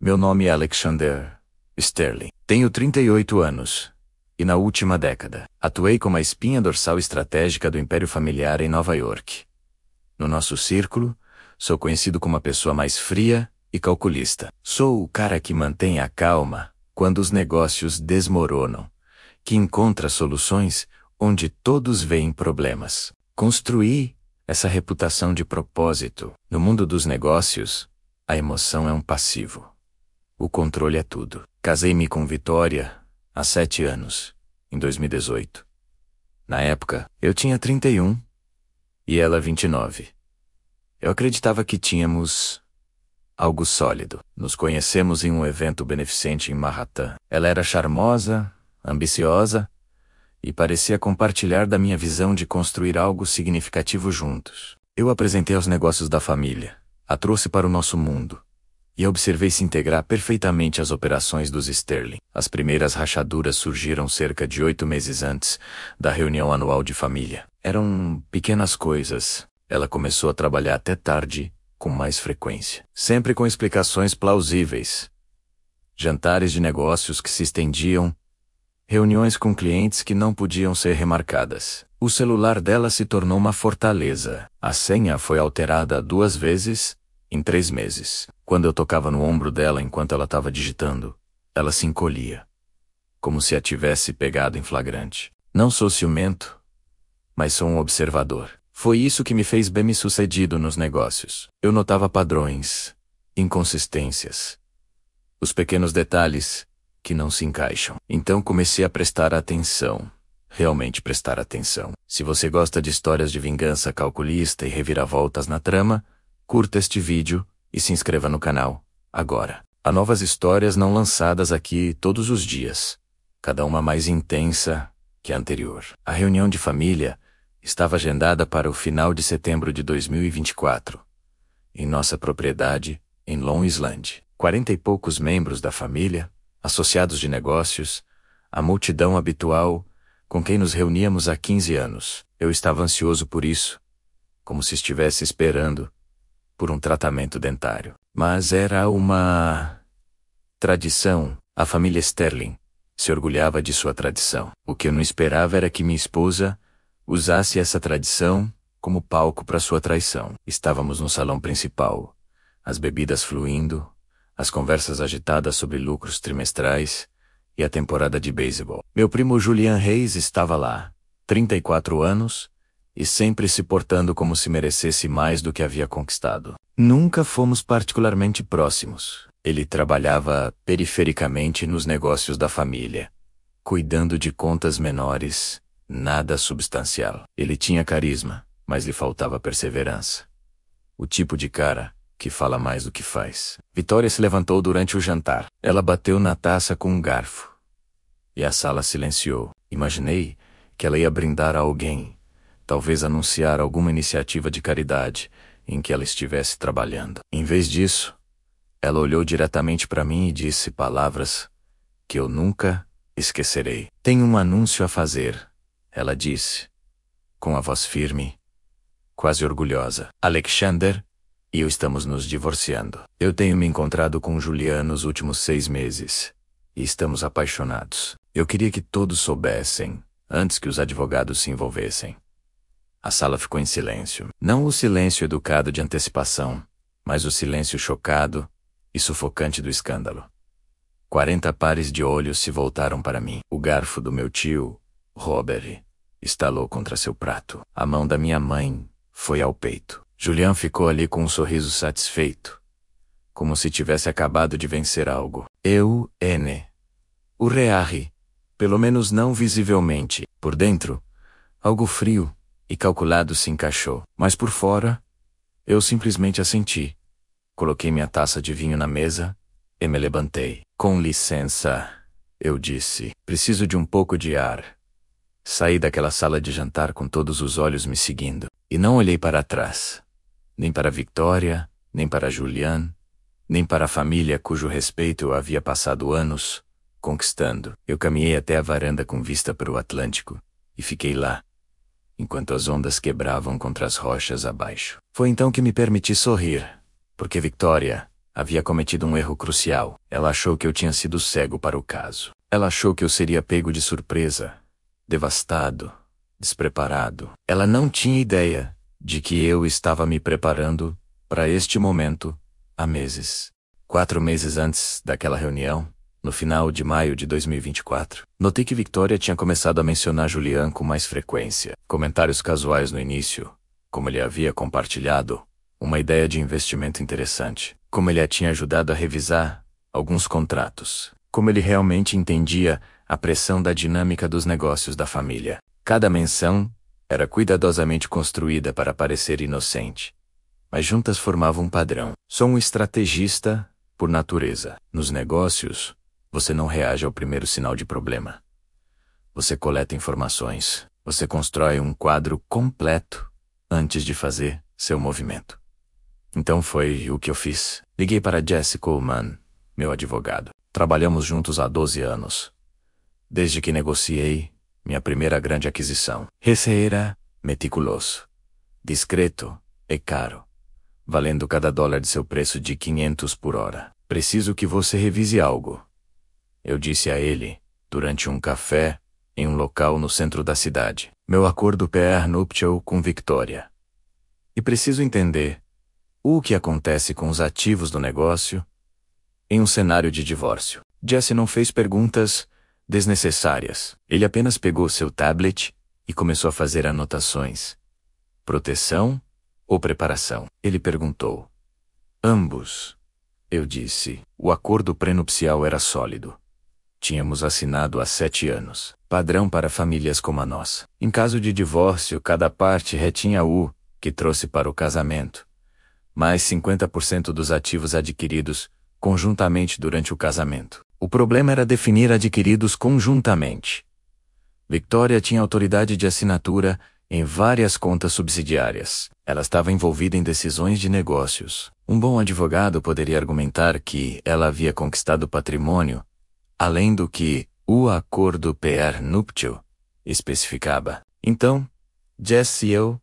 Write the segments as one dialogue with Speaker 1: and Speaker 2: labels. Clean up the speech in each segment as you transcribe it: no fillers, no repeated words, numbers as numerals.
Speaker 1: Meu nome é Alexander Sterling. Tenho 38 anos. E na última década, atuei como a espinha dorsal estratégica do Império Familiar em Nova York. No nosso círculo, sou conhecido como a pessoa mais fria e calculista. Sou o cara que mantém a calma quando os negócios desmoronam, que encontra soluções onde todos veem problemas. Construí essa reputação de propósito. No mundo dos negócios, a emoção é um passivo. O controle é tudo. Casei-me com Vitória há 7 anos, em 2018. Na época, eu tinha 31 e ela 29. Eu acreditava que tínhamos algo sólido. Nos conhecemos em um evento beneficente em Manhattan. Ela era charmosa, ambiciosa e parecia compartilhar da minha visão de construir algo significativo juntos. Eu apresentei aos negócios da família, a trouxe para o nosso mundo e a observei se integrar perfeitamente às operações dos Sterling. As primeiras rachaduras surgiram cerca de 8 meses antes da reunião anual de família. Eram pequenas coisas. Ela começou a trabalhar até tarde, com mais frequência. Sempre com explicações plausíveis. Jantares de negócios que se estendiam, reuniões com clientes que não podiam ser remarcadas. O celular dela se tornou uma fortaleza. A senha foi alterada 2 vezes em 3 meses. Quando eu tocava no ombro dela enquanto ela estava digitando, ela se encolhia, como se a tivesse pegado em flagrante. Não sou ciumento, mas sou um observador. Foi isso que me fez bem-sucedido nos negócios. Eu notava padrões, inconsistências, os pequenos detalhes que não se encaixam. Então comecei a prestar atenção, realmente prestar atenção. Se você gosta de histórias de vingança calculista e reviravoltas na trama, curta este vídeo e se inscreva no canal, agora. Há novas histórias não lançadas aqui todos os dias, cada uma mais intensa que a anterior. A reunião de família estava agendada para o final de setembro de 2024, em nossa propriedade, em Long Island. 40 e poucos membros da família, associados de negócios, a multidão habitual com quem nos reuníamos há 15 anos. Eu estava ansioso por isso, como se estivesse esperando por um tratamento dentário. Mas era uma tradição. A família Sterling se orgulhava de sua tradição. O que eu não esperava era que minha esposa usasse essa tradição como palco para sua traição. Estávamos no salão principal, as bebidas fluindo, as conversas agitadas sobre lucros trimestrais e a temporada de beisebol. Meu primo Julian Reis estava lá, 34 anos, e sempre se portando como se merecesse mais do que havia conquistado. Nunca fomos particularmente próximos. Ele trabalhava perifericamente nos negócios da família, cuidando de contas menores, nada substancial. Ele tinha carisma, mas lhe faltava perseverança. O tipo de cara que fala mais do que faz. Vitória se levantou durante o jantar. Ela bateu na taça com um garfo. E a sala silenciou. Imaginei que ela ia brindar a alguém, talvez anunciar alguma iniciativa de caridade em que ela estivesse trabalhando. Em vez disso, ela olhou diretamente para mim e disse palavras que eu nunca esquecerei. Tenho um anúncio a fazer, ela disse, com a voz firme, quase orgulhosa. Alexander e eu estamos nos divorciando. Eu tenho me encontrado com Julian nos últimos 6 meses e estamos apaixonados. Eu queria que todos soubessem, antes que os advogados se envolvessem. A sala ficou em silêncio. Não o silêncio educado de antecipação, mas o silêncio chocado e sufocante do escândalo. 40 pares de olhos se voltaram para mim. O garfo do meu tio, Robert, estalou contra seu prato. A mão da minha mãe foi ao peito. Julian ficou ali com um sorriso satisfeito, como se tivesse acabado de vencer algo. O rearre, pelo menos não visivelmente. Por dentro, algo frio e calculado se encaixou. Mas por fora, eu simplesmente assenti. Coloquei minha taça de vinho na mesa e me levantei. Com licença, eu disse. Preciso de um pouco de ar. Saí daquela sala de jantar com todos os olhos me seguindo. E não olhei para trás. Nem para Victoria, nem para Julian, nem para a família cujo respeito eu havia passado anos conquistando. Eu caminhei até a varanda com vista para o Atlântico e fiquei lá, enquanto as ondas quebravam contra as rochas abaixo. Foi então que me permiti sorrir, porque Victoria, havia cometido um erro crucial. Ela achou que eu tinha sido cego para o caso. Ela achou que eu seria pego de surpresa, devastado, despreparado. Ela não tinha ideia de que eu estava me preparando para este momento há meses. 4 meses antes daquela reunião, no final de maio de 2024, notei que Victoria tinha começado a mencionar Julian com mais frequência. Comentários casuais no início, como ele havia compartilhado uma ideia de investimento interessante, como ele a tinha ajudado a revisar alguns contratos, como ele realmente entendia a pressão da dinâmica dos negócios da família. Cada menção era cuidadosamente construída para parecer inocente, mas juntas formavam um padrão. Sou um estrategista por natureza. Nos negócios, você não reage ao primeiro sinal de problema. Você coleta informações. Você constrói um quadro completo antes de fazer seu movimento. Então foi o que eu fiz. Liguei para Jesse Coleman, meu advogado. Trabalhamos juntos há 12 anos, desde que negociei minha primeira grande aquisição. Esse era meticuloso, discreto e caro, valendo cada dólar de seu preço de 500 por hora. Preciso que você revise algo, eu disse a ele, durante um café, em um local no centro da cidade. Meu acordo prenupcial com Victoria. E preciso entender o que acontece com os ativos do negócio em um cenário de divórcio. Jesse não fez perguntas desnecessárias. Ele apenas pegou seu tablet e começou a fazer anotações. Proteção ou preparação? Ele perguntou. Ambos. Eu disse. O acordo prenupcial era sólido. Tínhamos assinado há 7 anos. Padrão para famílias como a nossa. Em caso de divórcio, cada parte retinha o que trouxe para o casamento, mais 50% dos ativos adquiridos conjuntamente durante o casamento. O problema era definir adquiridos conjuntamente. Victoria tinha autoridade de assinatura em várias contas subsidiárias. Ela estava envolvida em decisões de negócios. Um bom advogado poderia argumentar que ela havia conquistado patrimônio, além do que o acordo prenupcial especificava. Então, Jesse e eu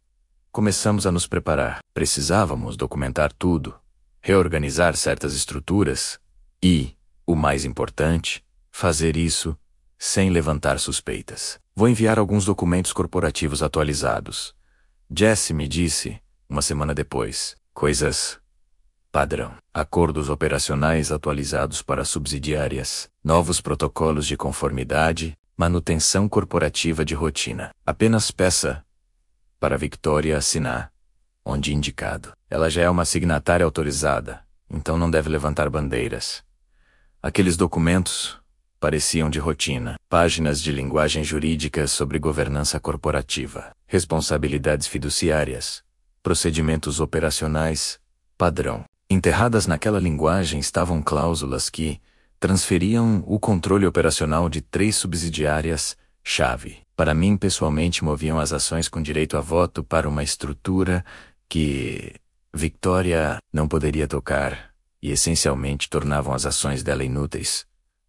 Speaker 1: começamos a nos preparar. Precisávamos documentar tudo, reorganizar certas estruturas e, o mais importante, fazer isso sem levantar suspeitas. Vou enviar alguns documentos corporativos atualizados. Jesse me disse, uma semana depois, coisas padrão. Acordos operacionais atualizados para subsidiárias, novos protocolos de conformidade, manutenção corporativa de rotina. Apenas peça para Victoria assinar, onde indicado. Ela já é uma signatária autorizada, então não deve levantar bandeiras. Aqueles documentos pareciam de rotina. Páginas de linguagem jurídica sobre governança corporativa, responsabilidades fiduciárias, procedimentos operacionais, padrão. Enterradas naquela linguagem estavam cláusulas que transferiam o controle operacional de 3 subsidiárias-chave. Para mim, pessoalmente, moviam as ações com direito a voto para uma estrutura que Victoria não poderia tocar e essencialmente tornavam as ações dela inúteis,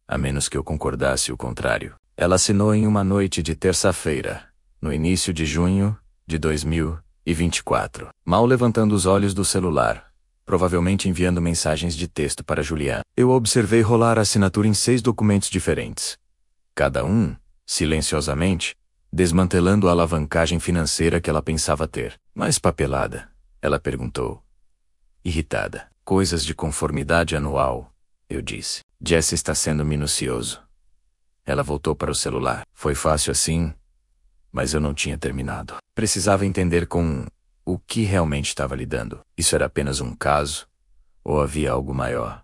Speaker 1: a menos que eu concordasse o contrário. Ela assinou em uma noite de terça-feira, no início de junho de 2024, mal levantando os olhos do celular, provavelmente enviando mensagens de texto para Julian. Eu observei rolar a assinatura em 6 documentos diferentes, cada um, silenciosamente, desmantelando a alavancagem financeira que ela pensava ter. Mais papelada? Ela perguntou. Irritada. Coisas de conformidade anual, eu disse. Jesse está sendo minucioso. Ela voltou para o celular. Foi fácil assim, mas eu não tinha terminado. Precisava entender com o que realmente estava lidando. Isso era apenas um caso? Ou havia algo maior?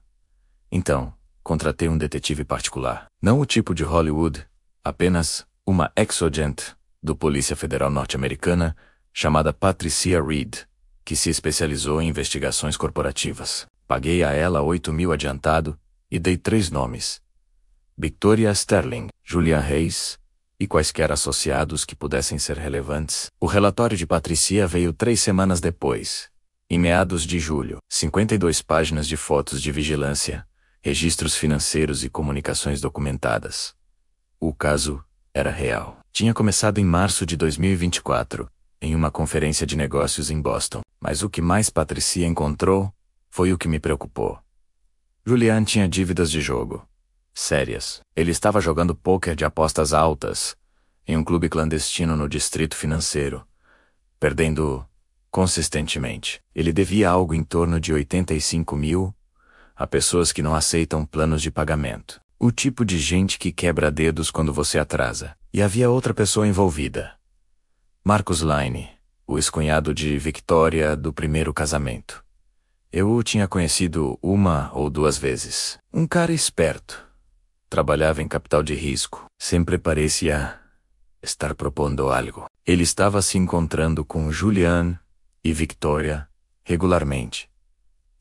Speaker 1: Então, contratei um detetive particular. Não o tipo de Hollywood, apenas uma ex-agente do Polícia Federal Norte-Americana chamada Patricia Reed, que se especializou em investigações corporativas. Paguei a ela 8.000 adiantado e dei 3 nomes: Victoria Sterling, Julian Reis e quaisquer associados que pudessem ser relevantes. O relatório de Patricia veio 3 semanas depois, em meados de julho. 52 páginas de fotos de vigilância, registros financeiros e comunicações documentadas. O caso era real. Tinha começado em março de 2024, em uma conferência de negócios em Boston. Mas o que mais Patricia encontrou foi o que me preocupou. Julian tinha dívidas de jogo. Sérias. Ele estava jogando pôquer de apostas altas em um clube clandestino no distrito financeiro, perdendo consistentemente. Ele devia algo em torno de 85 mil a pessoas que não aceitam planos de pagamento. O tipo de gente que quebra dedos quando você atrasa. E havia outra pessoa envolvida. Marcus Line, o ex-cunhado de Victoria do primeiro casamento. Eu o tinha conhecido uma ou duas vezes. Um cara esperto. Trabalhava em capital de risco. Sempre parecia estar propondo algo. Ele estava se encontrando com Julian e Victoria regularmente.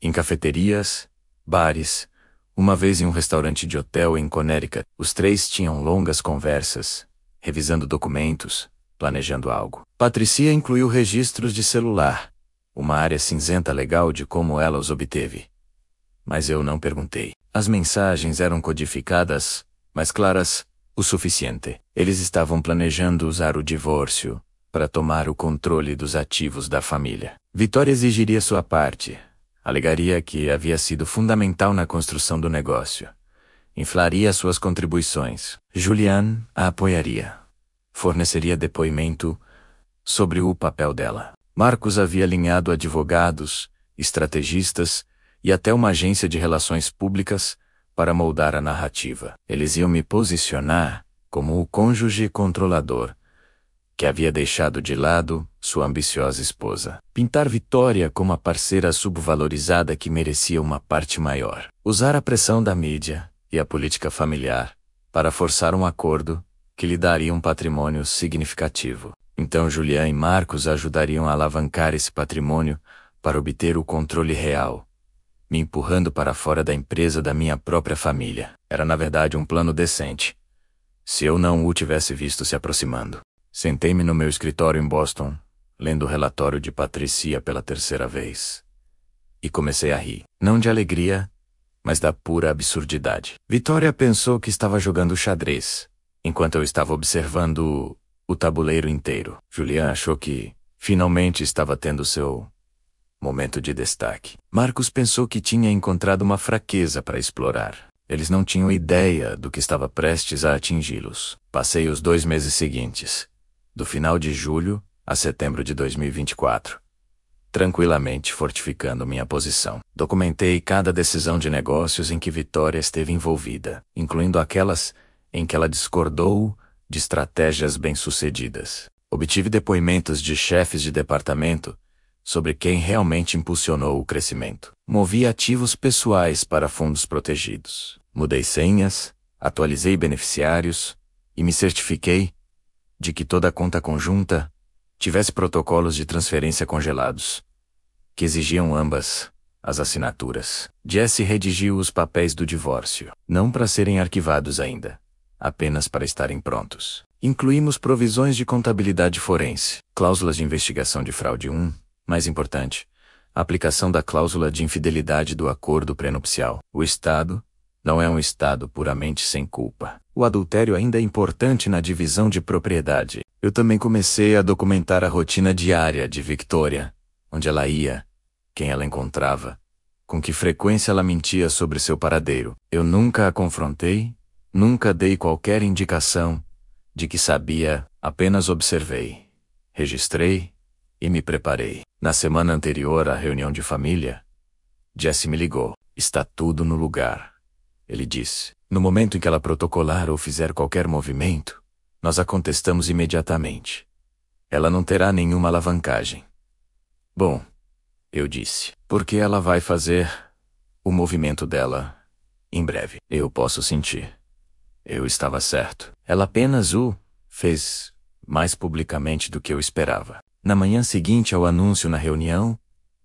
Speaker 1: Em cafeterias, bares, uma vez em um restaurante de hotel em Connecticut, os três tinham longas conversas, revisando documentos, planejando algo. Patricia incluiu registros de celular, uma área cinzenta legal de como ela os obteve. Mas eu não perguntei. As mensagens eram codificadas, mas claras o suficiente. Eles estavam planejando usar o divórcio para tomar o controle dos ativos da família. Vitória exigiria sua parte. Alegaria que havia sido fundamental na construção do negócio. Inflaria suas contribuições. Julian a apoiaria. Forneceria depoimento sobre o papel dela. Marcos havia alinhado advogados, estrategistas e até uma agência de relações públicas para moldar a narrativa. Eles iam me posicionar como o cônjuge controlador, que havia deixado de lado sua ambiciosa esposa. Pintar Vitória como a parceira subvalorizada que merecia uma parte maior. Usar a pressão da mídia e a política familiar para forçar um acordo que lhe daria um patrimônio significativo. Então Julian e Marcos ajudariam a alavancar esse patrimônio para obter o controle real, me empurrando para fora da empresa da minha própria família. Era na verdade um plano decente, se eu não o tivesse visto se aproximando. Sentei-me no meu escritório em Boston, lendo o relatório de Patricia pela terceira vez. E comecei a rir. Não de alegria, mas da pura absurdidade. Vitória pensou que estava jogando xadrez, enquanto eu estava observando o tabuleiro inteiro. Julian achou que finalmente estava tendo seu momento de destaque. Marcos pensou que tinha encontrado uma fraqueza para explorar. Eles não tinham ideia do que estava prestes a atingi-los. Passei os 2 meses seguintes, do final de julho a setembro de 2024, tranquilamente fortificando minha posição. Documentei cada decisão de negócios em que Vitória esteve envolvida, incluindo aquelas em que ela discordou de estratégias bem-sucedidas. Obtive depoimentos de chefes de departamento sobre quem realmente impulsionou o crescimento. Movi ativos pessoais para fundos protegidos. Mudei senhas, atualizei beneficiários e me certifiquei de que toda conta conjunta tivesse protocolos de transferência congelados, que exigiam ambas as assinaturas. Jesse redigiu os papéis do divórcio, não para serem arquivados ainda, apenas para estarem prontos. Incluímos provisões de contabilidade forense, cláusulas de investigação de fraude. Mais importante, a aplicação da cláusula de infidelidade do acordo prenupcial. O Estado não é um Estado puramente sem culpa. O adultério ainda é importante na divisão de propriedade. Eu também comecei a documentar a rotina diária de Victoria, onde ela ia, quem ela encontrava, com que frequência ela mentia sobre seu paradeiro. Eu nunca a confrontei, nunca dei qualquer indicação de que sabia, apenas observei, registrei e me preparei. Na semana anterior à reunião de família, Jesse me ligou. Está tudo no lugar, ele disse. No momento em que ela protocolar ou fizer qualquer movimento, nós a contestamos imediatamente. Ela não terá nenhuma alavancagem. Bom, eu disse, porque ela vai fazer o movimento dela em breve. Eu posso sentir. Eu estava certo. Ela apenas o fez mais publicamente do que eu esperava. Na manhã seguinte ao anúncio na reunião,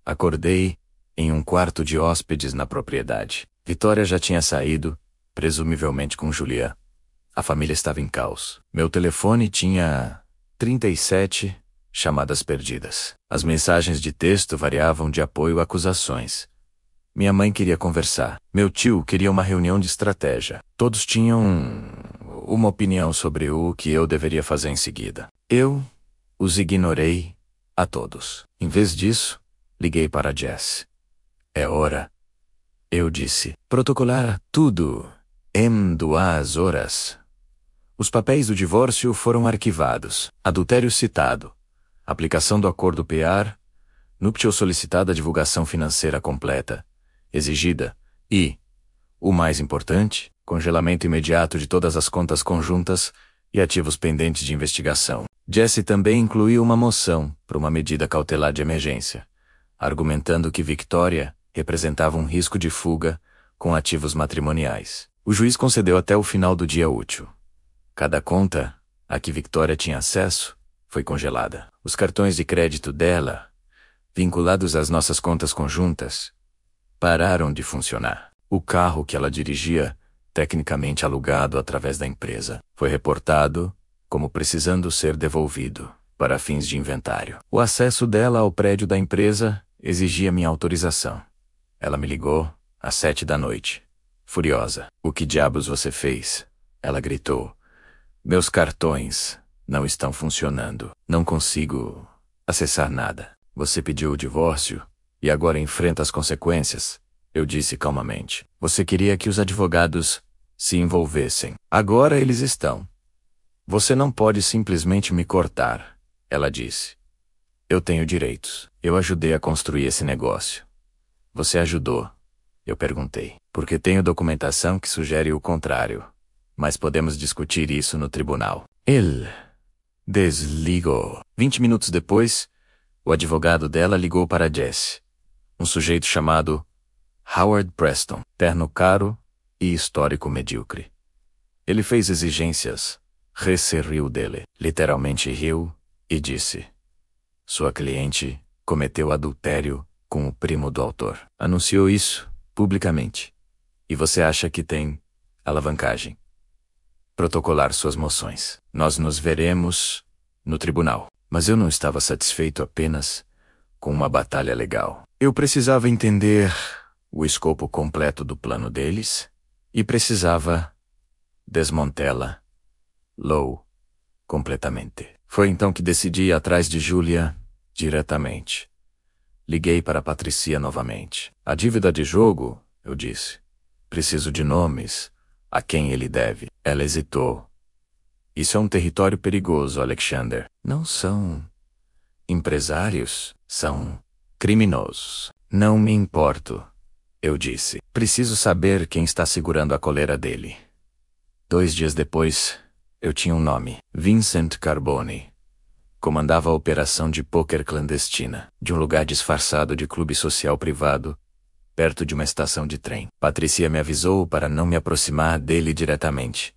Speaker 1: acordei em um quarto de hóspedes na propriedade. Vitória já tinha saído, presumivelmente com Julian. A família estava em caos. Meu telefone tinha 37 chamadas perdidas. As mensagens de texto variavam de apoio a acusações. Minha mãe queria conversar. Meu tio queria uma reunião de estratégia. Todos tinham uma opinião sobre o que eu deveria fazer em seguida. Eu os ignorei a todos. Em vez disso, liguei para Jess. É hora. Eu disse. Protocolar tudo em 2 horas. Os papéis do divórcio foram arquivados. Adultério citado. Aplicação do acordo PR. Núpcial solicitada, divulgação financeira completa exigida. E, o mais importante, congelamento imediato de todas as contas conjuntas e ativos pendentes de investigação. Jesse também incluiu uma moção para uma medida cautelar de emergência, argumentando que Victoria representava um risco de fuga com ativos matrimoniais. O juiz concedeu até o final do dia útil. Cada conta a que Victoria tinha acesso foi congelada. Os cartões de crédito dela, vinculados às nossas contas conjuntas, pararam de funcionar. O carro que ela dirigia, tecnicamente alugado através da empresa, foi reportado como precisando ser devolvido para fins de inventário. O acesso dela ao prédio da empresa exigia minha autorização. Ela me ligou às 7 da noite, furiosa. "O que diabos você fez?" Ela gritou. "Meus cartões não estão funcionando. Não consigo acessar nada. Você pediu o divórcio e agora enfrenta as consequências." Eu disse calmamente. "Você queria que os advogados se envolvessem. Agora eles estão. Você não pode simplesmente me cortar." Ela disse. "Eu tenho direitos. Eu ajudei a construir esse negócio." "Você ajudou?" Eu perguntei. "Porque tenho documentação que sugere o contrário. Mas podemos discutir isso no tribunal." Ele desligou. 20 minutos depois, o advogado dela ligou para Jesse. Um sujeito chamado Howard Preston, terno caro e histórico medíocre. Ele fez exigências, se riu dele, literalmente riu, e disse: "Sua cliente cometeu adultério com o primo do autor." Anunciou isso publicamente. E você acha que tem alavancagem? Protocolar suas moções. Nós nos veremos no tribunal. Mas eu não estava satisfeito apenas com uma batalha legal. Eu precisava entender o escopo completo do plano deles e precisava desmontá-la completamente. Foi então que decidi ir atrás de Julia diretamente. Liguei para Patricia novamente. "A dívida de jogo", eu disse. "Preciso de nomes. A quem ele deve?" Ela hesitou. "Isso é um território perigoso, Alexander." "Não são empresários, são criminosos." "Não me importo", eu disse. "Preciso saber quem está segurando a coleira dele." 2 dias depois, eu tinha um nome. Vincent Carbone. Comandava a operação de pôquer clandestina, de um lugar disfarçado de clube social privado, perto de uma estação de trem. Patricia me avisou para não me aproximar dele diretamente.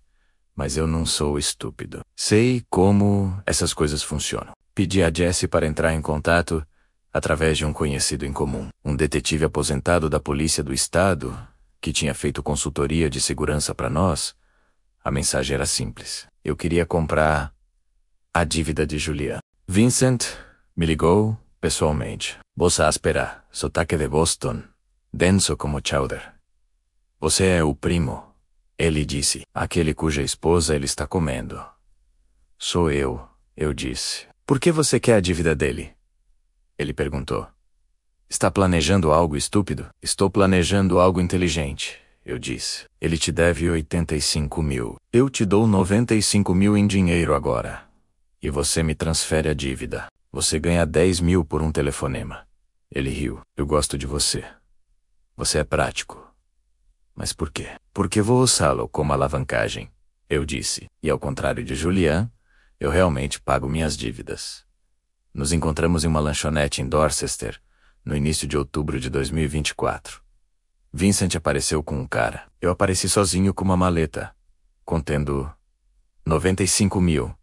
Speaker 1: Mas eu não sou estúpido. Sei como essas coisas funcionam. Pedi a Jesse para entrar em contato através de um conhecido em comum, um detetive aposentado da Polícia do Estado, que tinha feito consultoria de segurança para nós. A mensagem era simples. Eu queria comprar a dívida de Julia. Vincent me ligou pessoalmente. Voz áspera, sotaque de Boston, denso como chowder. "Você é o primo", ele disse, "aquele cuja esposa ele está comendo." "Sou eu disse. "Por que você quer a dívida dele?" Ele perguntou. "Está planejando algo estúpido?" "Estou planejando algo inteligente", eu disse. "Ele te deve 85 mil. Eu te dou 95 mil em dinheiro agora. E você me transfere a dívida. Você ganha 10 mil por um telefonema." Ele riu. "Eu gosto de você. Você é prático." "Mas por quê?" "Porque vou usá-lo como alavancagem", eu disse. "E ao contrário de Julian, eu realmente pago minhas dívidas." Nos encontramos em uma lanchonete em Dorchester, no início de outubro de 2024. Vincent apareceu com um cara. Eu apareci sozinho com uma maleta, contendo 95 mil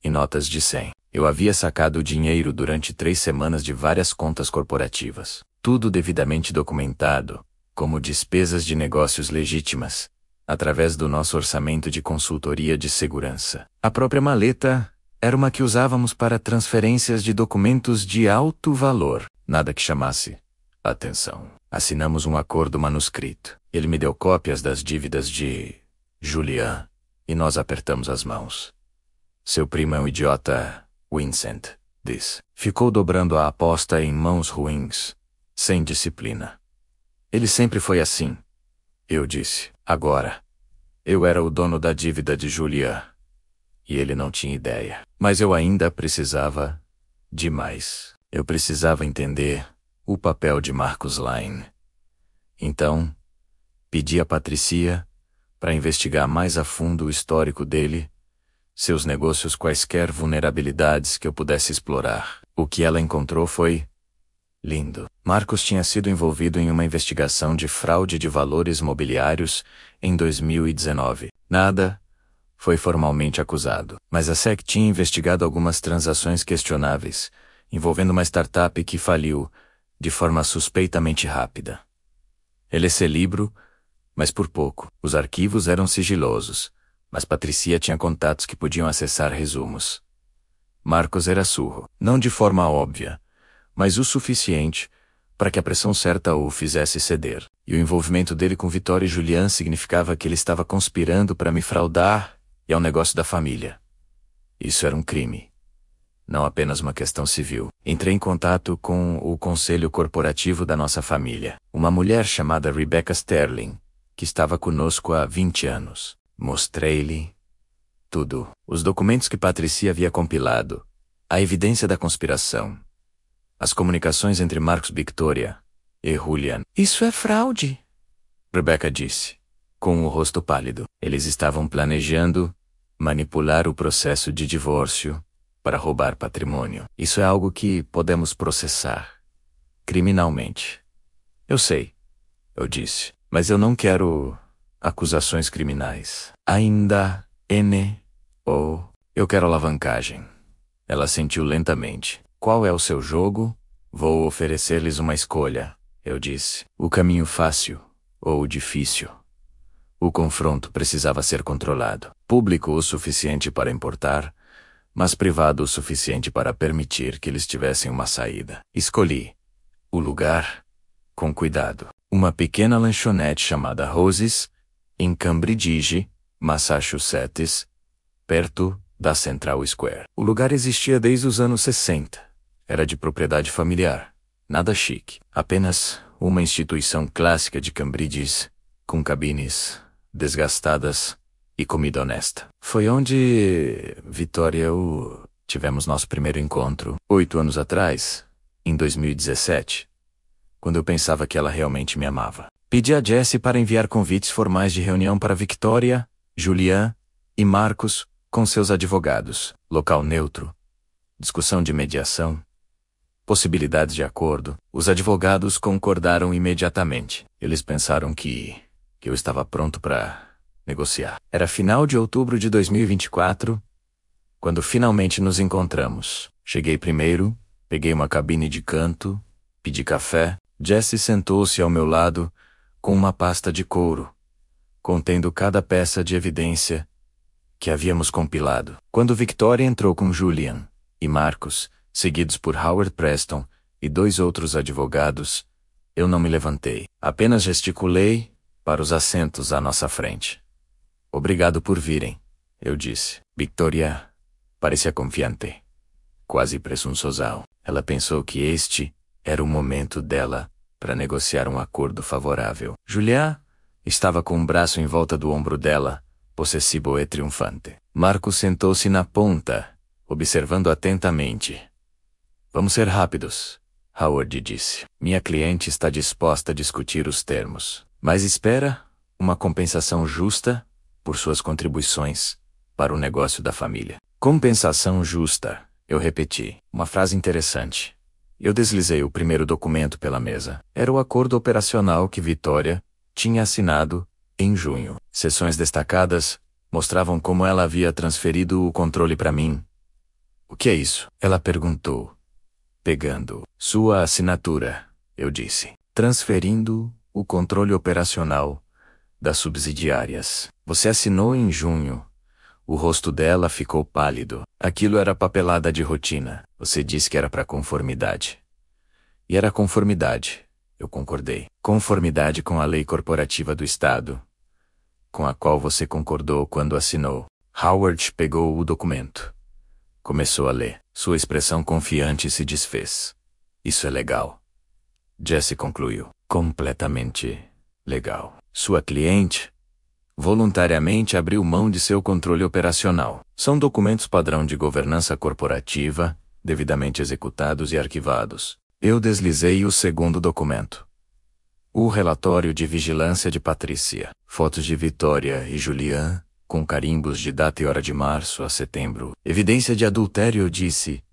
Speaker 1: e notas de 100. Eu havia sacado o dinheiro durante 3 semanas de várias contas corporativas. Tudo devidamente documentado, como despesas de negócios legítimas, através do nosso orçamento de consultoria de segurança. A própria maleta era uma que usávamos para transferências de documentos de alto valor. Nada que chamasse atenção. Assinamos um acordo manuscrito. Ele me deu cópias das dívidas de Julian e nós apertamos as mãos. "Seu primo é um idiota, Vincent", disse. "Ficou dobrando a aposta em mãos ruins, sem disciplina." Ele sempre foi assim. Eu disse. Agora, eu era o dono da dívida de Julian. E ele não tinha ideia. Mas eu ainda precisava de mais. Eu precisava entender o papel de Marcus Lane. Então, pedi a Patricia para investigar mais a fundo o histórico dele, seus negócios, quaisquer vulnerabilidades que eu pudesse explorar. O que ela encontrou foi lindo. Marcus tinha sido envolvido em uma investigação de fraude de valores mobiliários em 2019. Nada foi formalmente acusado, mas a SEC tinha investigado algumas transações questionáveis, envolvendo uma startup que faliu de forma suspeitamente rápida. Ele é celebro, mas por pouco. Os arquivos eram sigilosos, mas Patricia tinha contatos que podiam acessar resumos. Marcos era surro, não de forma óbvia, mas o suficiente para que a pressão certa o fizesse ceder. E o envolvimento dele com Vitória e Julian significava que ele estava conspirando para me fraudar e ao negócio da família. Isso era um crime, não apenas uma questão civil. Entrei em contato com o conselho corporativo da nossa família, uma mulher chamada Rebecca Sterling, que estava conosco há 20 anos. Mostrei-lhe tudo. Os documentos que Patricia havia compilado, a evidência da conspiração, as comunicações entre Marcos Victoria e Julian. Isso é fraude, Rebecca disse, com o rosto pálido. Eles estavam planejando manipular o processo de divórcio para roubar patrimônio. Isso é algo que podemos processar criminalmente. Eu sei, eu disse, mas eu não quero acusações criminais. Ainda ou eu quero alavancagem. Ela sentiu lentamente. Qual é o seu jogo? Vou oferecer-lhes uma escolha, eu disse. O caminho fácil ou o difícil. O confronto precisava ser controlado. Público o suficiente para importar, mas privado o suficiente para permitir que eles tivessem uma saída. Escolhi o lugar com cuidado. Uma pequena lanchonete chamada Roses, em Cambridge, Massachusetts, perto da Central Square. O lugar existia desde os anos 60. Era de propriedade familiar. Nada chique. Apenas uma instituição clássica de Cambridge, com cabines desgastadas e comida honesta. Foi onde Vitória e eu tivemos nosso primeiro encontro, 8 anos atrás, em 2017, quando eu pensava que ela realmente me amava. Pedi a Jessie para enviar convites formais de reunião para Victoria, Julian e Marcos com seus advogados. Local neutro. Discussão de mediação. Possibilidades de acordo. Os advogados concordaram imediatamente. Eles pensaram que eu estava pronto para negociar. Era final de outubro de 2024, quando finalmente nos encontramos. Cheguei primeiro, peguei uma cabine de canto, pedi café. Jessie sentou-se ao meu lado com uma pasta de couro, contendo cada peça de evidência que havíamos compilado. Quando Victoria entrou com Julian e Marcos, seguidos por Howard Preston e 2 outros advogados, eu não me levantei. Apenas gesticulei para os assentos à nossa frente. Obrigado por virem, eu disse. Victoria parecia confiante, quase presunçosa. Ela pensou que este era o momento dela para negociar um acordo favorável. Julian estava com um braço em volta do ombro dela, possessivo e triunfante. Marcos sentou-se na ponta, observando atentamente. Vamos ser rápidos, Howard disse. Minha cliente está disposta a discutir os termos, mas espera uma compensação justa por suas contribuições para o negócio da família. Compensação justa, eu repeti. Uma frase interessante. Eu deslizei o primeiro documento pela mesa. Era o acordo operacional que Vitória tinha assinado em junho. Seções destacadas mostravam como ela havia transferido o controle para mim. O que é isso? Ela perguntou, pegando sua assinatura, eu disse. Transferindo o controle operacional das subsidiárias. Você assinou em junho. O rosto dela ficou pálido. Aquilo era papelada de rotina. Você disse que era para conformidade. E era conformidade. Eu concordei. Conformidade com a lei corporativa do Estado, com a qual você concordou quando assinou. Howard pegou o documento. Começou a ler. Sua expressão confiante se desfez. Isso é legal. Jessie concluiu. completamente legal. Sua cliente voluntariamente abriu mão de seu controle operacional. São documentos padrão de governança corporativa, devidamente executados e arquivados. Eu deslizei o segundo documento. O relatório de vigilância de Patrícia. Fotos de Vitória e Julian, com carimbos de data e hora de março a setembro. Evidência de adultério. Eu disse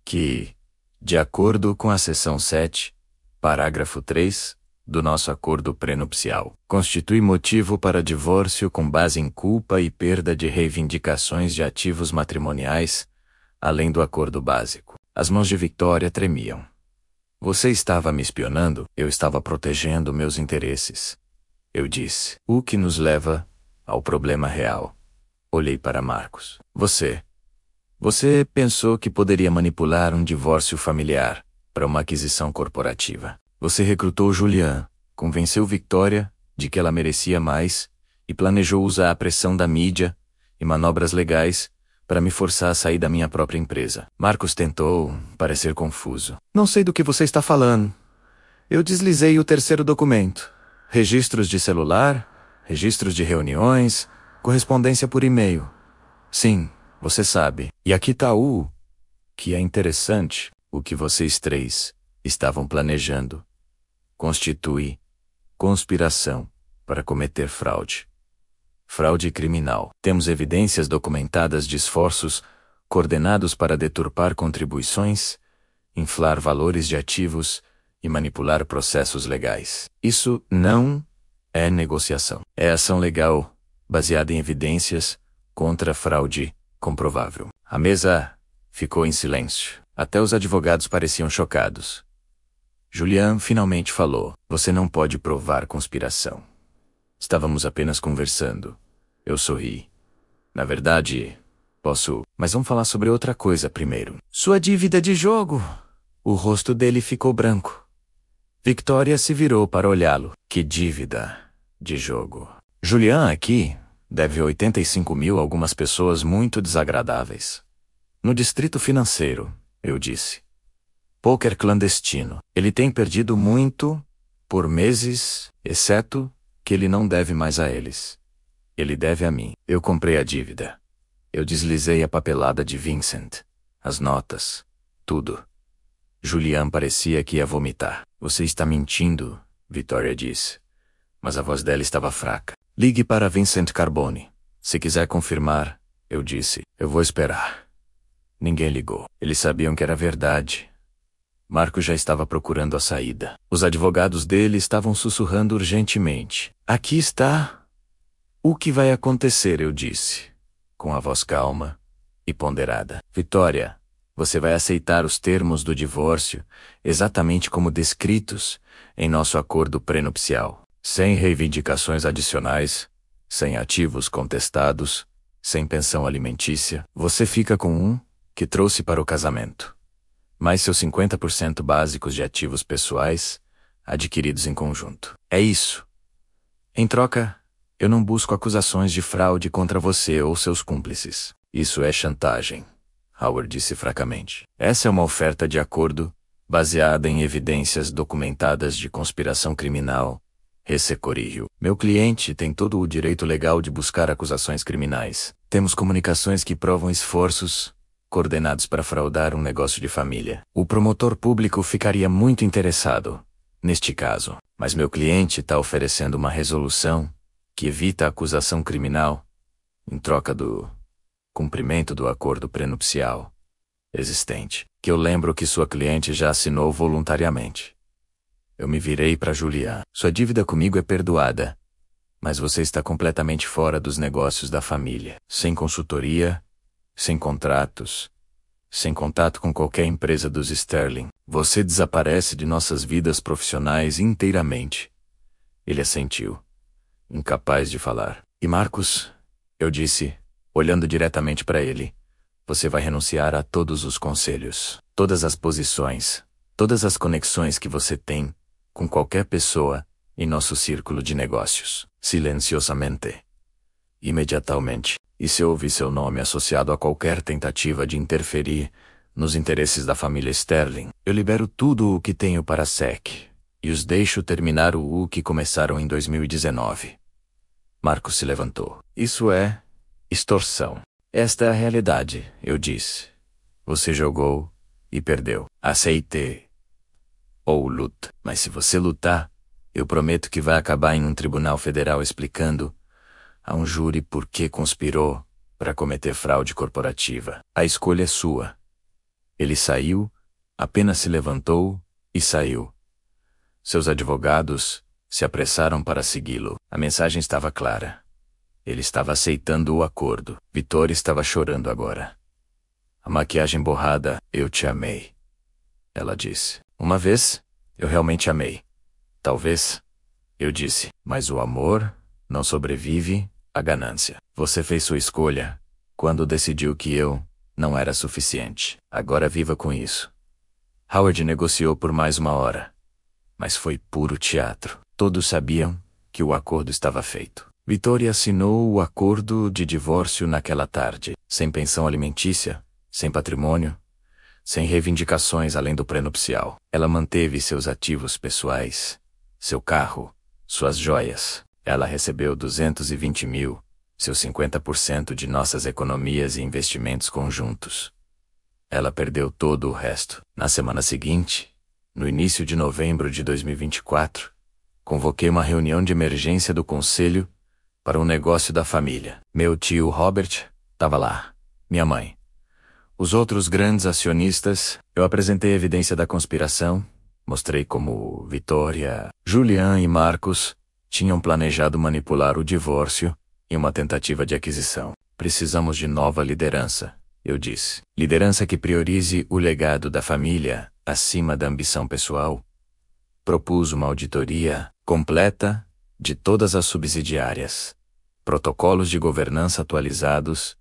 Speaker 1: que, de acordo com a seção 7, parágrafo 3, do nosso acordo prenupcial, constitui motivo para divórcio com base em culpa e perda de reivindicações de ativos matrimoniais, além do acordo básico. As mãos de Victoria tremiam. Você estava me espionando? Eu estava protegendo meus interesses. Eu disse. O que nos leva ao problema real. Olhei para Marcos. Você pensou que poderia manipular um divórcio familiar para uma aquisição corporativa. Você recrutou Julian, convenceu Victoria de que ela merecia mais e planejou usar a pressão da mídia e manobras legais para me forçar a sair da minha própria empresa. Marcos tentou parecer confuso. Não sei do que você está falando. Eu deslizei o terceiro documento. Registros de celular, registros de reuniões, correspondência por e-mail. Sim, você sabe. E aqui está o que é interessante, o que vocês três estavam planejando. Constitui conspiração para cometer fraude. Fraude criminal. Temos evidências documentadas de esforços coordenados para deturpar contribuições, inflar valores de ativos e manipular processos legais. Isso não é negociação. É ação legal, baseada em evidências, contra fraude comprovável. A mesa ficou em silêncio. Até os advogados pareciam chocados. Julian finalmente falou. Você não pode provar conspiração. Estávamos apenas conversando. Eu sorri. Na verdade, posso... Mas vamos falar sobre outra coisa primeiro. Sua dívida de jogo. O rosto dele ficou branco. Victoria se virou para olhá-lo. Que dívida de jogo. Julian aqui deve 85 mil a algumas pessoas muito desagradáveis. No distrito financeiro, eu disse. Poker clandestino. Ele tem perdido muito por meses, exceto que ele não deve mais a eles. Ele deve a mim. Eu comprei a dívida. Eu deslizei a papelada de Vincent, as notas, tudo. Julian parecia que ia vomitar. Você está mentindo, Victoria disse. Mas a voz dela estava fraca. Ligue para Vincent Carbone. Se quiser confirmar, eu disse. Eu vou esperar. Ninguém ligou. Eles sabiam que era verdade. Marco já estava procurando a saída. Os advogados dele estavam sussurrando urgentemente. Aqui está. O que vai acontecer, eu disse, com a voz calma e ponderada. Victoria, você vai aceitar os termos do divórcio exatamente como descritos em nosso acordo prenupcial. Sem reivindicações adicionais, sem ativos contestados, sem pensão alimentícia. Você fica com um que trouxe para o casamento. Mais seus 50% básicos de ativos pessoais, adquiridos em conjunto. É isso. Em troca, eu não busco acusações de fraude contra você ou seus cúmplices. Isso é chantagem, Howard disse fracamente. Essa é uma oferta de acordo, baseada em evidências documentadas de conspiração criminal, ressecorio. Meu cliente tem todo o direito legal de buscar acusações criminais. Temos comunicações que provam esforços coordenados para fraudar um negócio de família. O promotor público ficaria muito interessado neste caso, mas meu cliente está oferecendo uma resolução que evita a acusação criminal em troca do cumprimento do acordo prenupcial existente, que eu lembro que sua cliente já assinou voluntariamente. Eu me virei para Julian. Sua dívida comigo é perdoada, mas você está completamente fora dos negócios da família, sem consultoria, sem contratos, sem contato com qualquer empresa dos Sterling. Você desaparece de nossas vidas profissionais inteiramente. Ele assentiu, incapaz de falar. E Marcos, eu disse, olhando diretamente para ele, você vai renunciar a todos os conselhos, todas as posições, todas as conexões que você tem com qualquer pessoa em nosso círculo de negócios. Silenciosamente. Imediatamente. E se eu ouvir seu nome associado a qualquer tentativa de interferir nos interesses da família Sterling, eu libero tudo o que tenho para a SEC. e os deixo terminar o que começaram em 2019. Marcos se levantou. Isso é extorsão. Esta é a realidade, eu disse. Você jogou e perdeu. Aceitei. Ou luta. Mas se você lutar, eu prometo que vai acabar em um tribunal federal explicando a um júri por que conspirou para cometer fraude corporativa. A escolha é sua. Ele saiu, apenas se levantou e saiu. Seus advogados se apressaram para segui-lo. A mensagem estava clara. Ele estava aceitando o acordo. Vitória estava chorando agora. A maquiagem borrada, eu te amei. Ela disse. Uma vez, eu realmente amei. Talvez, eu disse, mas o amor não sobrevive à ganância. Você fez sua escolha quando decidiu que eu não era suficiente. Agora viva com isso. Howard negociou por mais 1 hora. Mas foi puro teatro. Todos sabiam que o acordo estava feito. Vitória assinou o acordo de divórcio naquela tarde, sem pensão alimentícia, sem patrimônio, sem reivindicações além do prenupcial. Ela manteve seus ativos pessoais, seu carro, suas joias. Ela recebeu 220 mil, seus 50% de nossas economias e investimentos conjuntos. Ela perdeu todo o resto. Na semana seguinte, no início de novembro de 2024, convoquei uma reunião de emergência do conselho para um negócio da família. Meu tio Robert estava lá, minha mãe. Os outros grandes acionistas, eu apresentei evidência da conspiração, mostrei como Vitória, Julian e Marcos tinham planejado manipular o divórcio em uma tentativa de aquisição. Precisamos de nova liderança, eu disse. Liderança que priorize o legado da família acima da ambição pessoal. Propus uma auditoria completa de todas as subsidiárias, protocolos de governança atualizados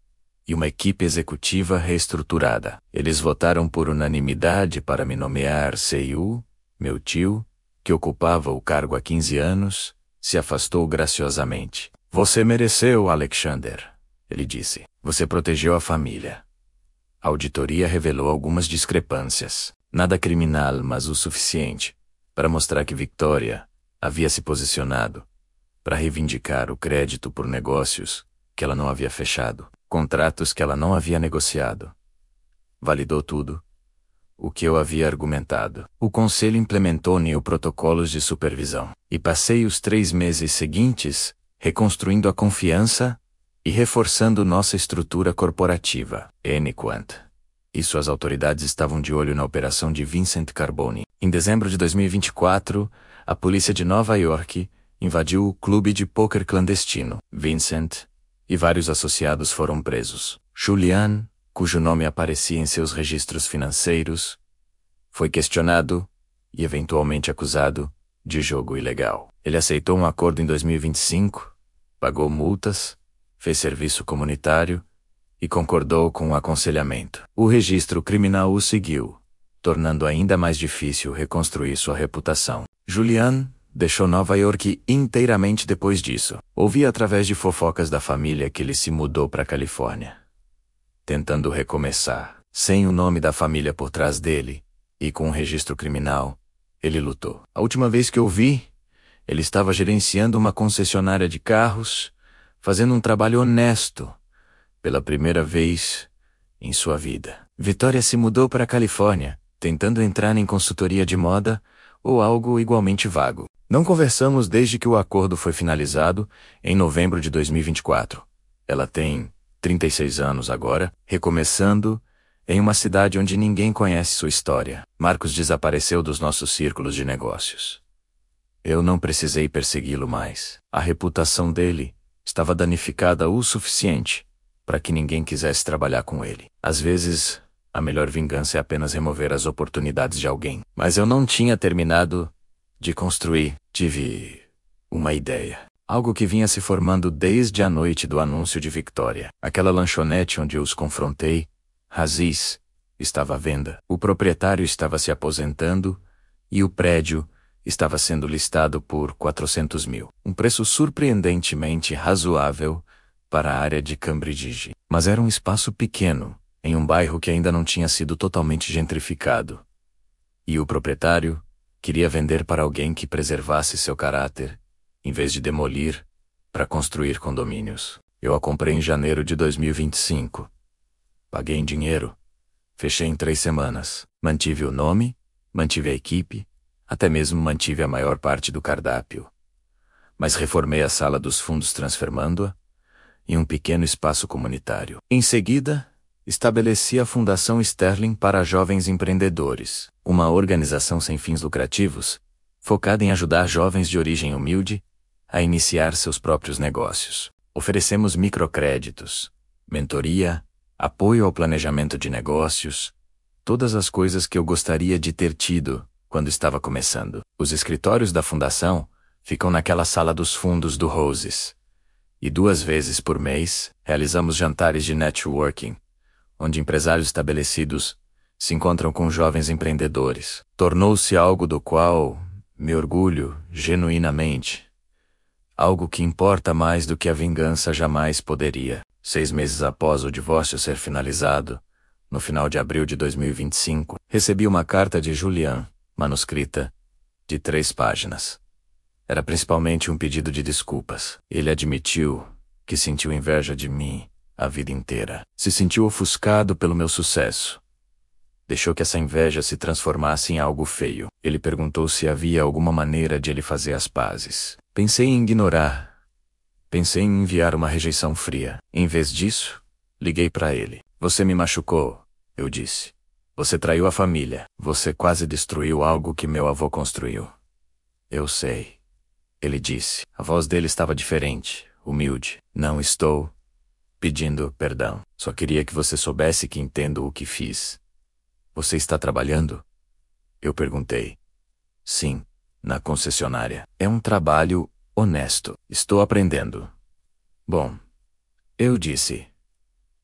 Speaker 1: e uma equipe executiva reestruturada. Eles votaram por unanimidade para me nomear CEO. Meu tio, que ocupava o cargo há 15 anos, se afastou graciosamente. Você mereceu, Alexander, ele disse. Você protegeu a família. A auditoria revelou algumas discrepâncias. Nada criminal, mas o suficiente para mostrar que Victoria havia se posicionado para reivindicar o crédito por negócios que ela não havia fechado, contratos que ela não havia negociado. Validou tudo o que eu havia argumentado. O conselho implementou protocolos de supervisão e passei os 3 meses seguintes reconstruindo a confiança e reforçando nossa estrutura corporativa. Quant e suas autoridades estavam de olho na operação de Vincent Carbone. Em dezembro de 2024, a polícia de Nova York invadiu o clube de pôquer clandestino. Vincent e vários associados foram presos. Julian, cujo nome aparecia em seus registros financeiros, foi questionado e eventualmente acusado de jogo ilegal. Ele aceitou um acordo em 2025, pagou multas, fez serviço comunitário e concordou com o aconselhamento. O registro criminal o seguiu, tornando ainda mais difícil reconstruir sua reputação. Julian deixou Nova York inteiramente depois disso. Ouvi através de fofocas da família que ele se mudou para a Califórnia, tentando recomeçar. Sem o nome da família por trás dele e com um registro criminal, ele lutou. A última vez que eu vi, ele estava gerenciando uma concessionária de carros, fazendo um trabalho honesto, pela primeira vez em sua vida. Vitória se mudou para a Califórnia, tentando entrar em consultoria de moda ou algo igualmente vago. Não conversamos desde que o acordo foi finalizado, em novembro de 2024. Ela tem 36 anos agora, recomeçando em uma cidade onde ninguém conhece sua história. Marcos desapareceu dos nossos círculos de negócios. Eu não precisei persegui-lo mais. A reputação dele estava danificada o suficiente para que ninguém quisesse trabalhar com ele. Às vezes, a melhor vingança é apenas remover as oportunidades de alguém. Mas eu não tinha terminado de construir. Tive uma ideia. Algo que vinha se formando desde a noite do anúncio de Victoria. Aquela lanchonete onde eu os confrontei, Aziz, estava à venda. O proprietário estava se aposentando e o prédio estava sendo listado por 400 mil. Um preço surpreendentemente razoável para a área de Cambridge. Mas era um espaço pequeno, em um bairro que ainda não tinha sido totalmente gentrificado. E o proprietário Queria vender para alguém que preservasse seu caráter, em vez de demolir, para construir condomínios. Eu a comprei em janeiro de 2025. Paguei em dinheiro. Fechei em 3 semanas. Mantive o nome, mantive a equipe, até mesmo mantive a maior parte do cardápio. Mas reformei a sala dos fundos transformando-a em um pequeno espaço comunitário. Em seguida, estabeleci a Fundação Sterling para Jovens Empreendedores, uma organização sem fins lucrativos, focada em ajudar jovens de origem humilde a iniciar seus próprios negócios. Oferecemos microcréditos, mentoria, apoio ao planejamento de negócios, todas as coisas que eu gostaria de ter tido quando estava começando. Os escritórios da fundação ficam naquela sala dos fundos do Roses. E 2 vezes por mês, realizamos jantares de networking, onde empresários estabelecidos se encontram com jovens empreendedores. Tornou-se algo do qual me orgulho genuinamente. Algo que importa mais do que a vingança jamais poderia. 6 meses após o divórcio ser finalizado, no final de abril de 2025, recebi uma carta de Julian, manuscrita, de 3 páginas. Era principalmente um pedido de desculpas. Ele admitiu que sentiu inveja de mim a vida inteira. Se sentiu ofuscado pelo meu sucesso. Deixou que essa inveja se transformasse em algo feio. Ele perguntou se havia alguma maneira de ele fazer as pazes. Pensei em ignorar. Pensei em enviar uma rejeição fria. Em vez disso, liguei para ele. Você me machucou, eu disse. Você traiu a família. Você quase destruiu algo que meu avô construiu. Eu sei. Ele disse. A voz dele estava diferente, humilde. Não estou pedindo perdão. Só queria que você soubesse que entendo o que fiz. Você está trabalhando? Eu perguntei. Sim, na concessionária. É um trabalho honesto. Estou aprendendo. Bom, eu disse.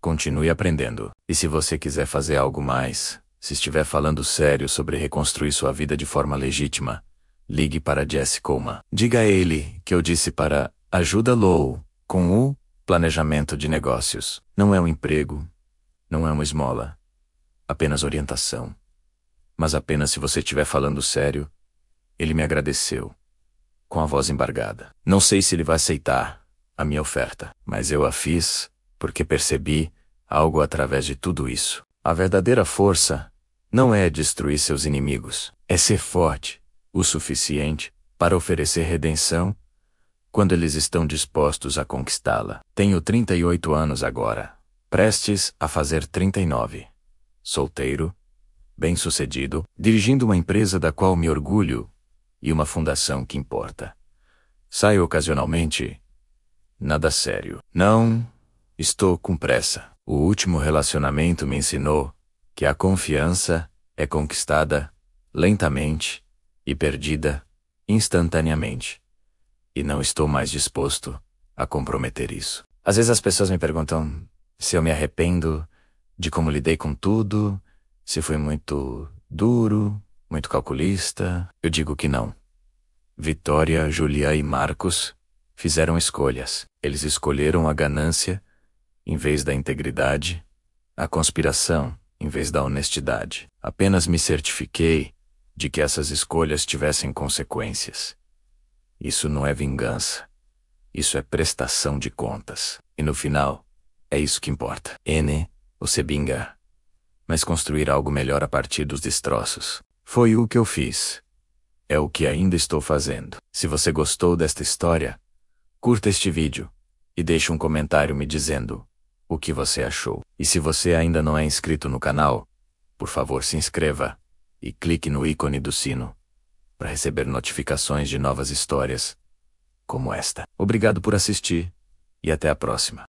Speaker 1: Continue aprendendo. E se você quiser fazer algo mais, se estiver falando sério sobre reconstruir sua vida de forma legítima, ligue para Jesse Coleman. Diga a ele que eu disse para ajuda-lo com o planejamento de negócios. Não é um emprego, não é uma esmola, apenas orientação. Mas apenas se você estiver falando sério. Ele me agradeceu, com a voz embargada. Não sei se ele vai aceitar a minha oferta, mas eu a fiz porque percebi algo através de tudo isso. A verdadeira força não é destruir seus inimigos, é ser forte o suficiente para oferecer redenção quando eles estão dispostos a conquistá-la. Tenho 38 anos agora, prestes a fazer 39. Solteiro, bem-sucedido, dirigindo uma empresa da qual me orgulho e uma fundação que importa. Saio ocasionalmente. Nada sério. Não estou com pressa. O último relacionamento me ensinou que a confiança é conquistada lentamente e perdida instantaneamente. E não estou mais disposto a comprometer isso. Às vezes as pessoas me perguntam se eu me arrependo de como lidei com tudo, se fui muito duro, muito calculista. Eu digo que não. Vitória, Julia e Marcos fizeram escolhas. Eles escolheram a ganância em vez da integridade, a conspiração em vez da honestidade. Apenas me certifiquei de que essas escolhas tivessem consequências. Isso não é vingança. Isso é prestação de contas. E no final, é isso que importa. O Sebinga. Mas construir algo melhor a partir dos destroços. Foi o que eu fiz. É o que ainda estou fazendo. Se você gostou desta história, curta este vídeo e deixe um comentário me dizendo o que você achou. E se você ainda não é inscrito no canal, por favor se inscreva e clique no ícone do sino para receber notificações de novas histórias como esta. Obrigado por assistir e até a próxima.